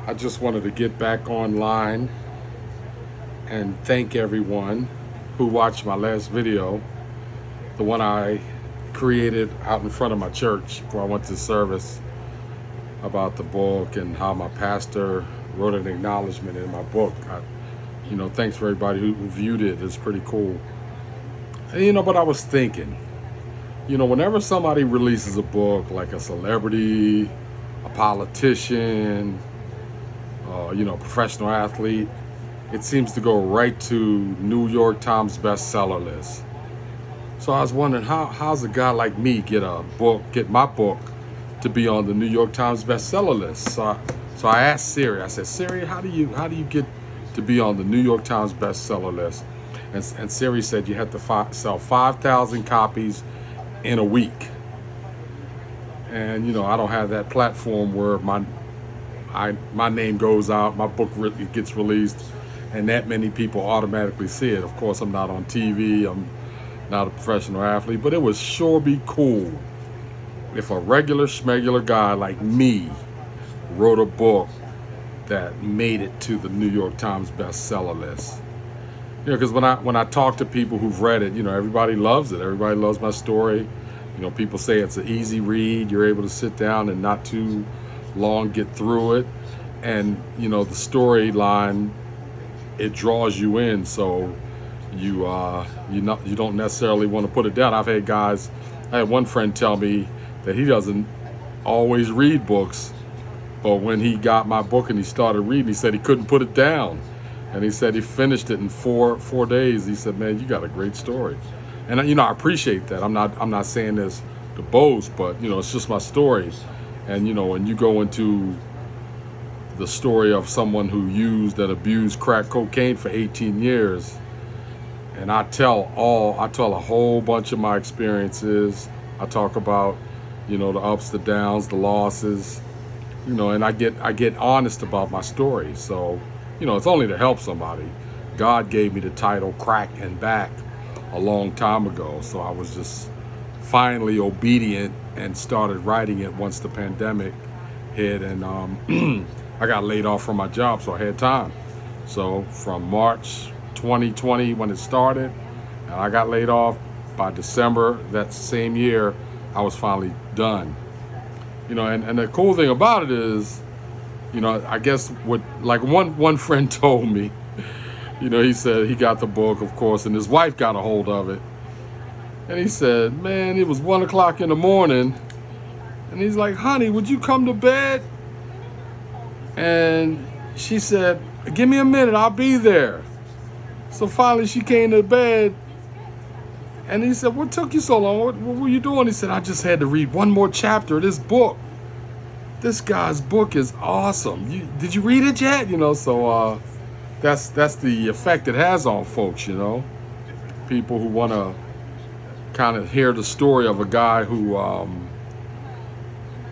I just wanted to get back online and thank everyone who watched my last video, the one I created out in front of my church before I went to service about the book and how my pastor wrote an acknowledgement in my book. Thanks for everybody who viewed it. It's pretty cool. And, but I was thinking, whenever somebody releases a book, like a celebrity, a politician, professional athlete, it seems to go right to New York Times bestseller list. So I was wondering, how's a guy like me get my book to be on the New York Times bestseller list? So I asked Siri. I said, Siri, how do you get to be on the New York Times bestseller list? And Siri said you have to sell 5,000 copies in a week. And I don't have that platform where my name goes out, my book really gets released, and that many people automatically see it. Of course, I'm not on TV. I'm not a professional athlete, but it would sure be cool if a regular schmegular guy like me wrote a book that made it to the New York Times bestseller list. Because when I talk to people who've read it, everybody loves it. Everybody loves my story. People say it's an easy read. You're able to sit down and not too long get through it. And, the storyline, it draws you in. So you don't necessarily want to put it down. I had one friend tell me that he doesn't always read books, but when he got my book and he started reading, he said he couldn't put it down. And he said he finished it in four days. He said, man, you got a great story. And I appreciate that. I'm not saying this to boast, but it's just my story. And when you go into the story of someone who used and abused crack cocaine for 18 years, and I tell a whole bunch of my experiences. I talk about, the ups, the downs, the losses, and I get honest about my story. So, it's only to help somebody. God gave me the title Crack and Back a long time ago. So I was just finally obedient and started writing it once the pandemic hit. And I got laid off from my job, so I had time. So from March 2020 when it started, and I got laid off, by December that same year, I was finally done. And the cool thing about it is, I guess what, like one friend told me, he said he got the book, of course, and his wife got a hold of it. And he said, man, it was 1 o'clock in the morning. And he's like, honey, would you come to bed? And she said, give me a minute, I'll be there. So finally she came to bed. And he said, what took you so long? What were you doing? He said, I just had to read one more chapter of this book. This guy's book is awesome. Did you read it yet? So that's the effect it has on folks, people who want to kind of hear the story of a guy who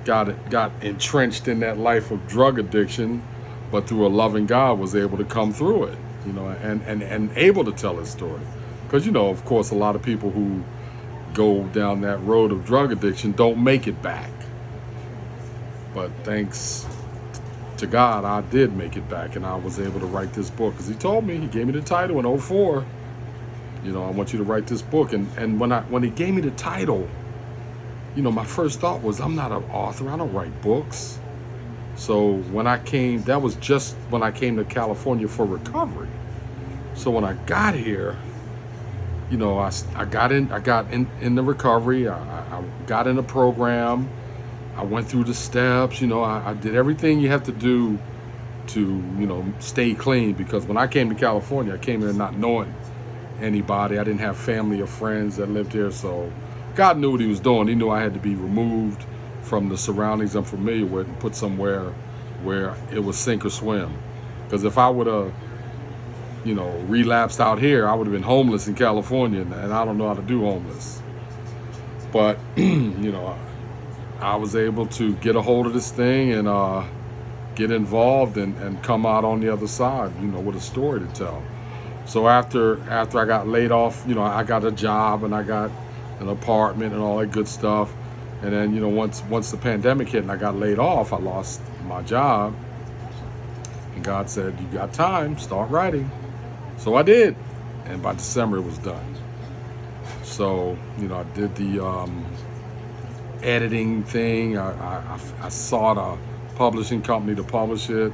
got entrenched in that life of drug addiction, but through a loving God was able to come through it, and able to tell his story. Because, of course, a lot of people who go down that road of drug addiction don't make it back. But thanks to God, I did make it back, and I was able to write this book. Because he told me, he gave me the title in '04. I want you to write this book. And when he gave me the title, my first thought was, I'm not an author. I don't write books. So that was just when I came to California for recovery. So when I got here, I got in the recovery. I got in the program. I went through the steps. I did everything you have to do to, stay clean. Because when I came to California, I came here not knowing anybody. I didn't have family or friends that lived here. So God knew what he was doing. He knew I had to be removed from the surroundings I'm familiar with and put somewhere where it was sink or swim. Because if I would have, relapsed out here, I would have been homeless in California, and I don't know how to do homeless. But, I was able to get a hold of this thing and get involved and come out on the other side, with a story to tell. So after I got laid off, I got a job and I got an apartment and all that good stuff. And then, once the pandemic hit and I got laid off, I lost my job. And God said, you got time, start writing. So I did. And by December, it was done. So, I did the editing thing. I sought a publishing company to publish it.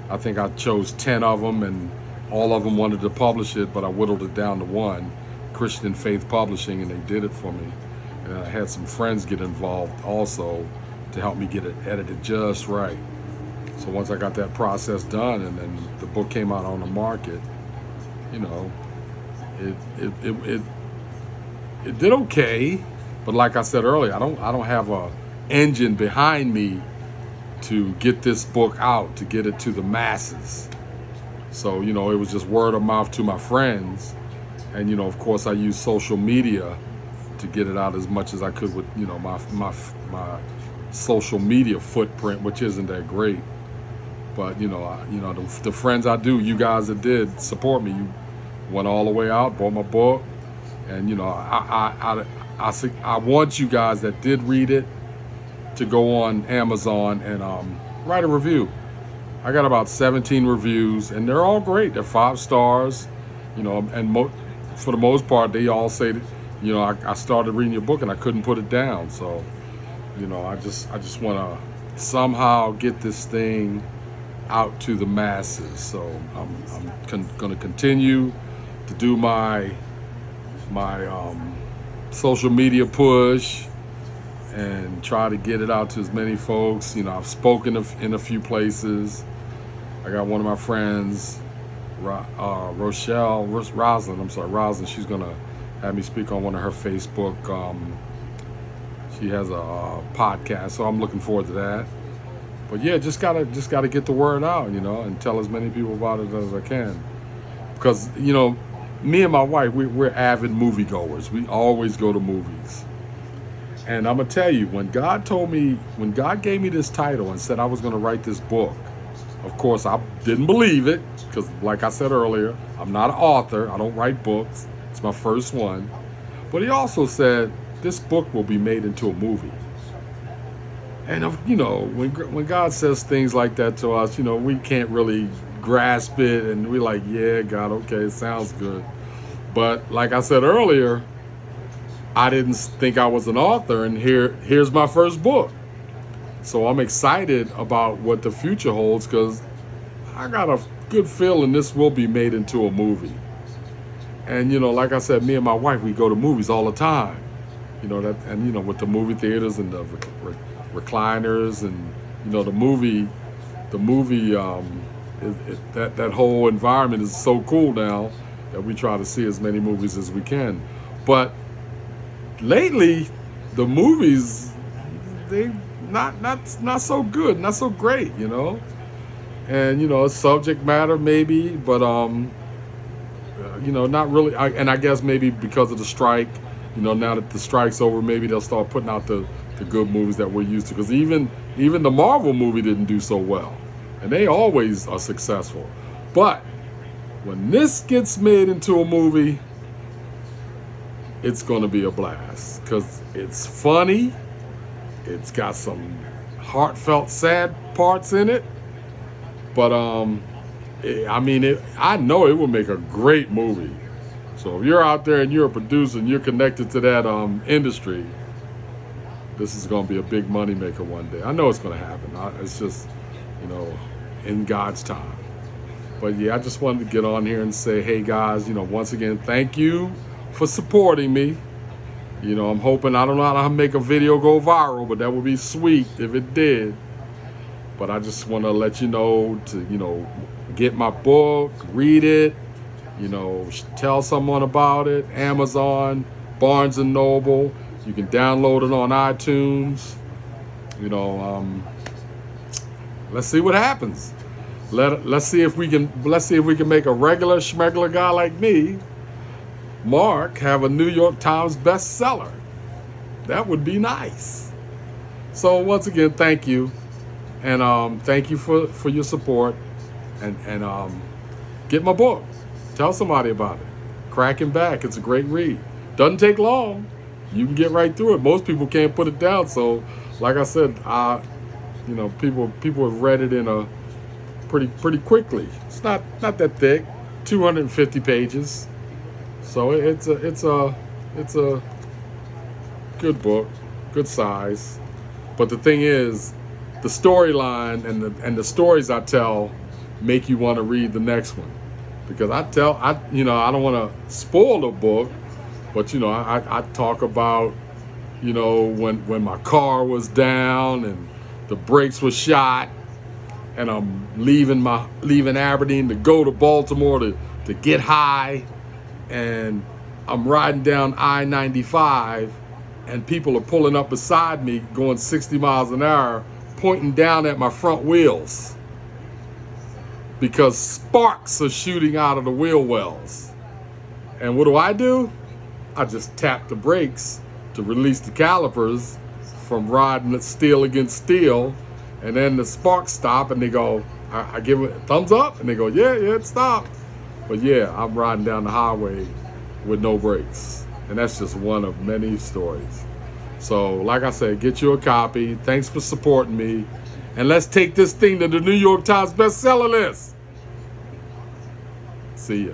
I think I chose 10 of them, and all of them wanted to publish it, but I whittled it down to one, Christian Faith Publishing, and they did it for me. And I had some friends get involved also to help me get it edited just right. So once I got that process done, and then the book came out on the market, it did okay. But like I said earlier, I don't have a engine behind me to get this book out, to get it to the masses. So, it was just word of mouth to my friends. And, of course, I use social media to get it out as much as I could with, my social media footprint, which isn't that great. But, the friends I do, you guys that did support me, you went all the way out, bought my book. And, I want you guys that did read it to go on Amazon and write a review. I got about 17 reviews, and they're all great. They're 5 stars, and for the most part, they all say that, I started reading your book and I couldn't put it down. So, I just want to somehow get this thing out to the masses. So I'm going to continue to do my social media push and try to get it out to as many folks. I've spoken in a few places. I got one of my friends, Rosalind, she's gonna have me speak on one of her Facebook. She has a podcast, so I'm looking forward to that. But yeah, just gotta get the word out, and tell as many people about it as I can. Because me and my wife, we're avid moviegoers. We always go to movies. And I'm gonna tell you, when God gave me this title and said I was gonna write this book, of course I didn't believe it, because like I said earlier, I'm not an author. I don't write books. It's my first one. But he also said this book will be made into a movie. And when God says things like that to us, we can't really grasp it, and we're like, yeah, God, okay, it sounds good. But like I said earlier, I didn't think I was an author, and here's my first book. So I'm excited about what the future holds, because I got a good feeling this will be made into a movie. And like I said, me and my wife, we go to movies all the time. With the movie theaters and the recliners, and the movie that whole environment is so cool now that we try to see as many movies as we can. But lately, the movies, they not so good, not so great, and subject matter maybe, but not really. I guess maybe because of the strike, now that the strike's over, maybe they'll start putting out the good movies that we're used to. Because even the Marvel movie didn't do so well, and they always are successful. But when this gets made into a movie, it's going to be a blast, because it's funny. It's got some heartfelt, sad parts in it. But, I know it will make a great movie. So if you're out there and you're a producer and you're connected to that industry, this is going to be a big money maker one day. I know it's going to happen. It's just, in God's time. But yeah, I just wanted to get on here and say, hey guys, once again, thank you for supporting me. I'm hoping, I don't know how to make a video go viral, but that would be sweet if it did. But I just want to let you know to, get my book, read it, tell someone about it. Amazon, Barnes & Noble. You can download it on iTunes. Let's see what happens. Let's see if we can make a regular schmegular guy like me, Mark, have a New York Times bestseller. That would be nice. So once again, thank you, and thank you for your support, and get my book. Tell somebody about it. Cracking Back. It's a great read. Doesn't take long. You can get right through it. Most people can't put it down. So, like I said, people have read it in pretty quickly. It's not that thick, 250 pages. So it's a good book, good size. But the thing is, the storyline and the stories I tell make you want to read the next one, because I don't want to spoil the book, but I talk about when my car was down and the brakes were shot, and I'm leaving Aberdeen to go to Baltimore to get high, and I'm riding down I-95, and people are pulling up beside me going 60 miles an hour, pointing down at my front wheels because sparks are shooting out of the wheel wells. And what do? I just tap the brakes to release the calipers from riding steel against steel, and then the sparks stop, and they go, I give it a thumbs up, and they go, yeah, it stopped. But yeah, I'm riding down the highway with no brakes. And that's just one of many stories. So like I said, get you a copy. Thanks for supporting me. And let's take this thing to the New York Times bestseller list. See ya.